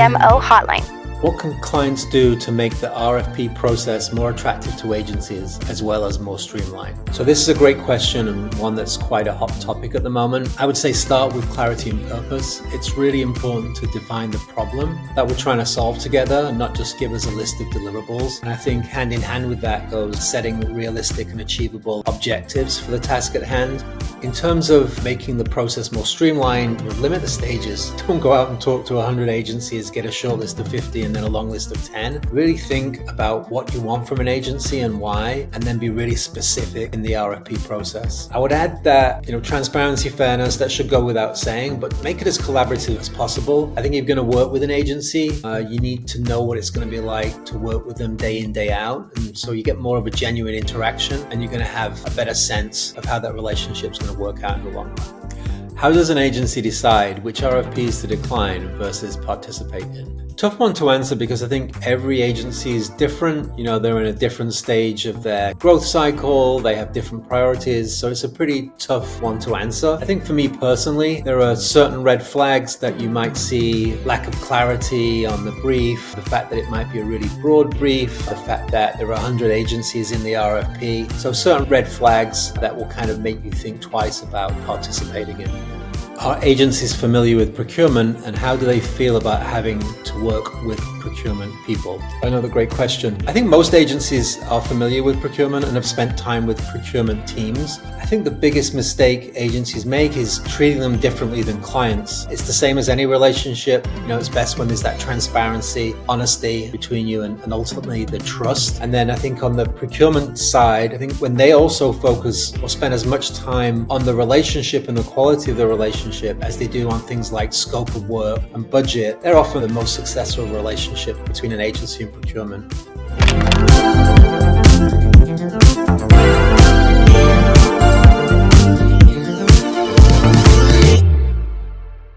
CMO Hotline. What can clients do to make the RFP process more attractive to agencies as well as more streamlined? So this is a great question and one that's quite a hot topic at the moment. I would say start with clarity and purpose. It's really important to define the problem that we're trying to solve together and not just give us a list of deliverables. And I think hand in hand with that goes setting realistic and achievable objectives for the task at hand. In terms of making the process more streamlined, limit the stages. Don't go out and talk to 100 agencies, get a short list of 50 and then a long list of 10. Really think about what you want from an agency and why, and then be really specific in the RFP process. I would add that, transparency, fairness, that should go without saying, but make it as collaborative as possible. I think if you're going to work with an agency, you need to know what it's going to be like to work with them day in, day out. And so you get more of a genuine interaction and you're going to have a better sense of how that relationship's going to work out in the long run. How does an agency decide which RFPs to decline versus participate in? Tough one to answer because I think every agency is different. They're in a different stage of their growth cycle. They have different priorities. So it's a pretty tough one to answer. I think for me personally, there are certain red flags that you might see: lack of clarity on the brief, the fact that it might be a really broad brief, the fact that there are 100 agencies in the RFP. So certain red flags that will kind of make you think twice about participating in. Are agencies familiar with procurement, and how do they feel about having to work with procurement people? Another great question. I think most agencies are familiar with procurement and have spent time with procurement teams. I think the biggest mistake agencies make is treating them differently than clients. It's the same as any relationship. It's best when there's that transparency, honesty between you and ultimately the trust. And then I think on the procurement side, I think when they also focus or spend as much time on the relationship and the quality of the relationship as they do on things like scope of work and budget, they're often the most successful relationship between an agency and procurement.